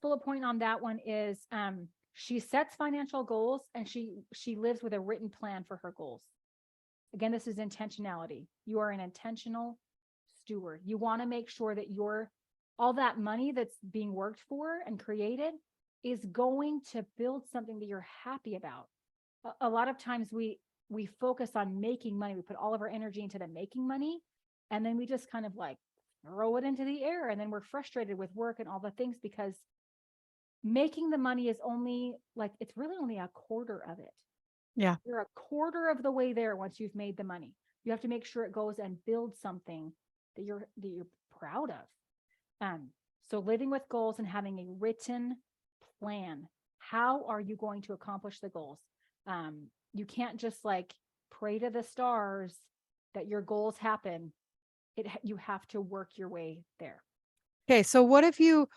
bullet point on that one is, she sets financial goals and she lives with a written plan for her goals. Again, this is intentionality. You are an intentional steward. You want to make sure that all that money that's being worked for and created is going to build something that you're happy about. A lot of times we focus on making money. We put all of our energy into the making money, and then we just kind of like throw it into the air, and then we're frustrated with work and all the things, because making the money is only like, it's really only a quarter of it. Yeah. You're a quarter of the way there once you've made the money. You have to make sure it goes and builds something that you're proud of. So living with goals and having a written plan. How are you going to accomplish the goals? You can't just like pray to the stars that your goals happen. You have to work your way there. Okay. So what if you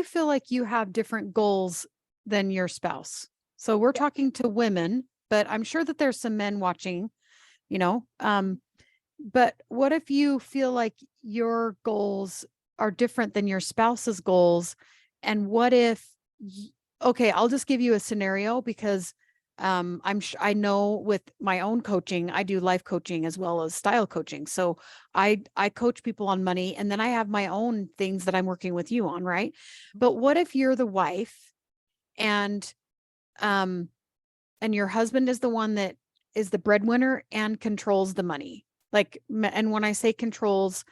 feel like you have different goals than your spouse? So we're Yeah. talking to women, but I'm sure that there's some men watching, you know. But what if you feel like your goals are different than your spouse's goals? And what if, okay, I'll just give you a scenario because I know with my own coaching, I do life coaching as well as style coaching. So I coach people on money, and then I have my own things that I'm working with you on, right? But what if you're the wife and um and your husband is the one that is the breadwinner and controls the money? Like, and when I say controls,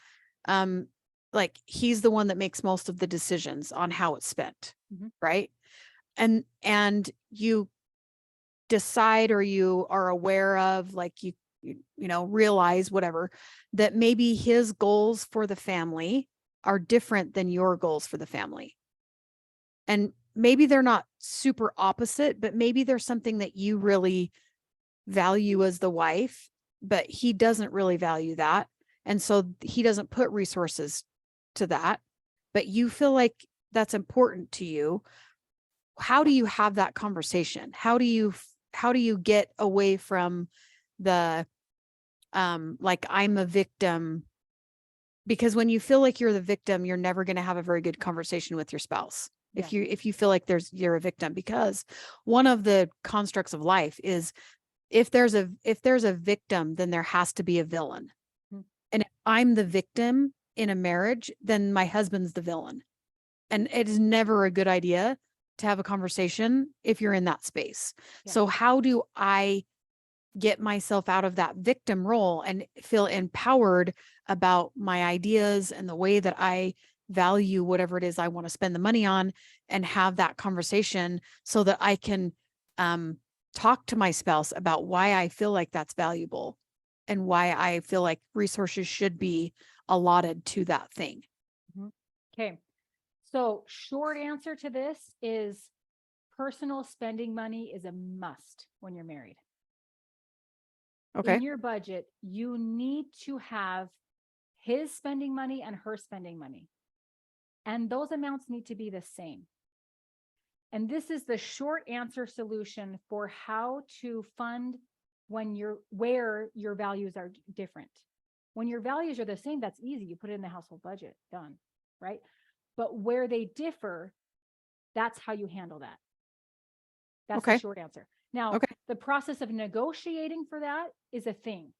um, like he's the one that makes most of the decisions on how it's spent, Mhm. right? And you decide, or you are aware of, like you know, realize whatever, that maybe his goals for the family are different than your goals for the family. And maybe they're not super opposite, but maybe there's something that you really value as the wife, but he doesn't really value that. And so he doesn't put resources to that, but you feel like that's important to you. How do you have that conversation? How do you get away from the like, I'm a victim? Because when you feel like you're the victim, you're never going to have a very good conversation with your spouse. Yeah. If you feel like you're a victim, because one of the constructs of life is, if there's a victim, then there has to be a villain. Mhm. And if I'm the victim in a marriage, then my husband's the villain. And it is never a good idea to have a conversation if you're in that space. Yeah. So how do I get myself out of that victim role and feel empowered about my ideas and the way that I value whatever it is I want to spend the money on, and have that conversation so that I can talk to my spouse about why I feel like that's valuable and why I feel like resources should be allotted to that thing. Mhm. Okay. So short answer to this is personal spending money is a must when you're married. Okay. In your budget, you need to have his spending money and her spending money. And those amounts need to be the same. And this is the short answer solution for how to fund where your values are different. When your values are the same, that's easy. You put it in the household budget, done, right? But where they differ, that's how you handle that. That's the Okay. short answer. Now, Okay. the process of negotiating for that is a thing.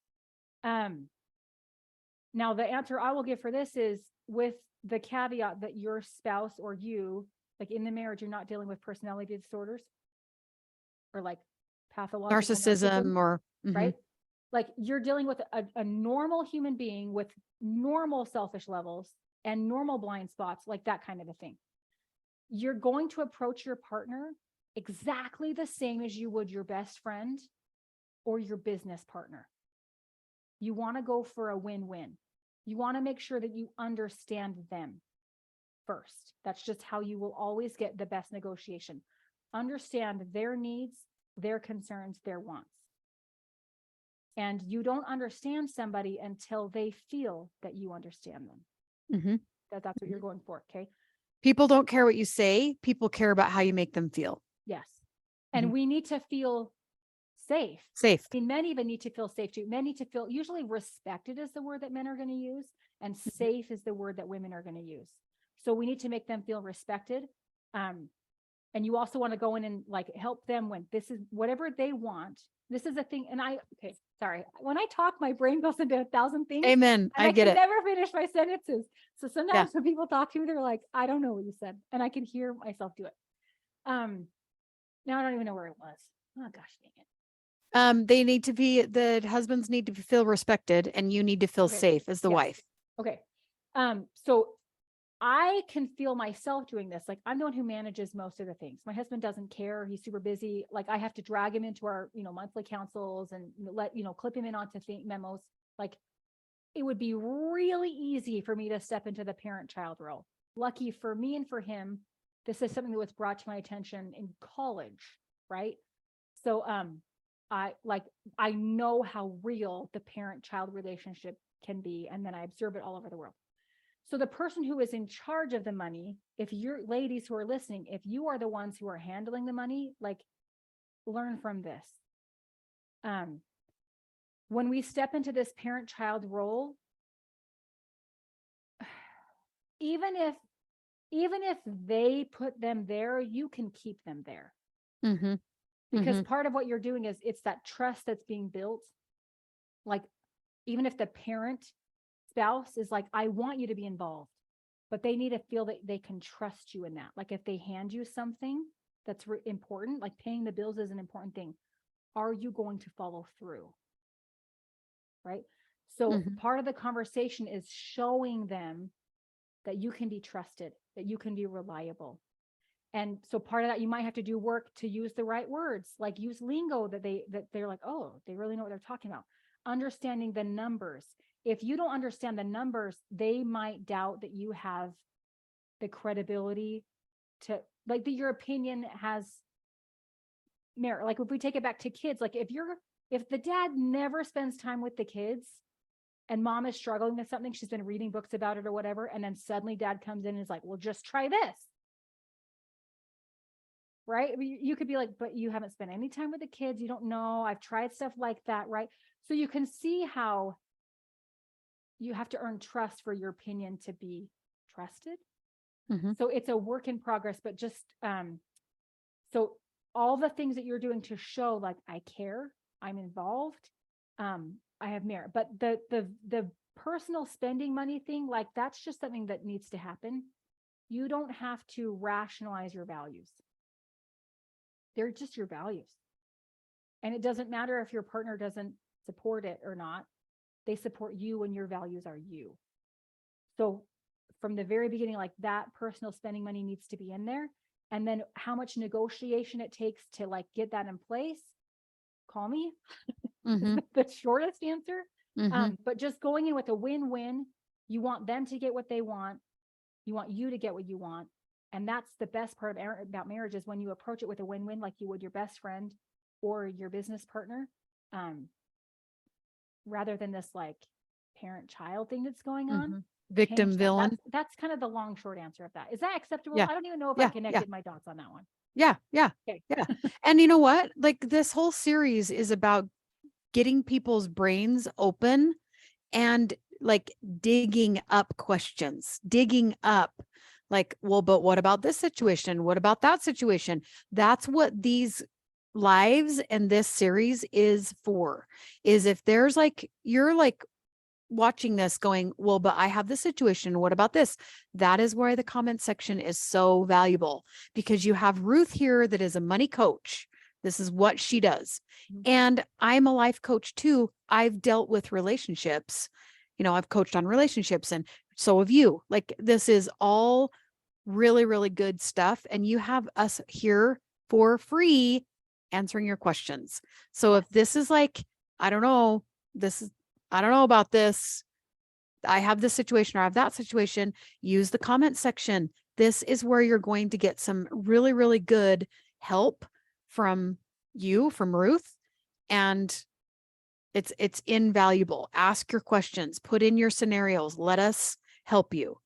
Now, the answer I will give for this is, with the caveat that your spouse or you, like in the marriage, you're not dealing with personality disorders or like pathological narcissism, Narcissism or right? Like you're dealing with a normal human being with normal selfish levels and normal blind spots, like that kind of a thing. You're going to approach your partner exactly the same as you would your best friend or your business partner. You want to go for a win-win. You want to make sure that you understand them first. That's just how you will always get the best negotiation. Understand their needs, their concerns, their wants. And you don't understand somebody until they feel that you understand them. Mm-hmm. That's what you're going for. Okay. People don't care what you say. People care about how you make them feel. Yes. Mm-hmm. And we need to feel safe. Safe. I mean, men even need to feel safe too. Men need to feel, usually respected is the word that men are going to use, and safe is the word that women are going to use. So we need to make them feel respected. And you also want to go in and like help them when this is whatever they want. This is a thing. And okay, sorry. When I talk, my brain goes into 1,000 things. Amen. And I get can it. never finish my sentences. So sometimes when people talk to me, they're like, I don't know what you said. And I can hear myself do it. Now I don't even know where it was. Oh gosh, dang it. They need to be, the husbands need to feel respected and you need to feel Okay. safe as the Yes. wife. Okay. So I can feel myself doing this. Like I'm the one who manages most of the things. My husband doesn't care. He's super busy. Like I have to drag him into our, monthly councils and clip him in onto memos. Like it would be really easy for me to step into the parent-child role. Lucky for me and for him, this is something that was brought to my attention in college, right? So I know how real the parent-child relationship can be, and then I observe it all over the world. So the person who is in charge of the money, if you're ladies who are listening, if you are the ones who are handling the money, like learn from this. When we step into this parent-child role, even if they put them there, you can keep them there. Mm-hmm. Because part of what you're doing is it's that trust that's being built. Like even if the parent spouse is like, I want you to be involved, but they need to feel that they can trust you in that. Like if they hand you something that's important, like paying the bills is an important thing. Are you going to follow through? Right? So part of the conversation is showing them that you can be trusted, that you can be reliable. And so part of that, you might have to do work to use the right words, like use lingo that they're like, oh, they really know what they're talking about. Understanding the numbers. If you don't understand the numbers, they might doubt that you have the credibility to like that your opinion has merit. Like if we take it back to kids, like if the dad never spends time with the kids and mom is struggling with something, she's been reading books about it or whatever, and then suddenly dad comes in and is like, well, just try this. Right? You could be like, but you haven't spent any time with the kids. You don't know. I've tried stuff like that. Right? So you can see how you have to earn trust for your opinion to be trusted. So it's a work in progress, but just, so all the things that you're doing to show like, I care, I'm involved, I have merit, but the personal spending money thing, like that's just something that needs to happen. You don't have to rationalize your values. They're just your values. And it doesn't matter if your partner doesn't support it or not. They support you when your values are you. So from the very beginning, like that personal spending money needs to be in there. And then how much negotiation it takes to like get that in place, call me. The shortest answer. But just going in with a win-win, you want them to get what they want. You want you to get what you want. And that's the best part about marriage is when you approach it with a win-win, like you would your best friend or your business partner, rather than this like parent-child thing that's going on. Victim villain. That's kind of the long, short answer of that. Is that acceptable? Yeah. I don't even know if I connected my dots on that one. Yeah. Okay. Yeah. And you know what? Like this whole series is about getting people's brains open and like digging up questions, digging up like, well, but what about this situation? What about that situation? That's what these lives and this series is for, is if there's like, you're like watching this going, well, but I have this situation. What about this? That is why the comment section is so valuable, because you have Ruth here that is a money coach. This is what she does. And I'm a life coach too. I've dealt with relationships. I've coached on relationships, and so have you. Like this is all really, really good stuff. And you have us here for free answering your questions. So if this is like, I don't know about this, I have this situation or I have that situation, use the comment section. This is where you're going to get some really, really good help from Ruth. And it's invaluable. Ask your questions, put in your scenarios. Let us help you.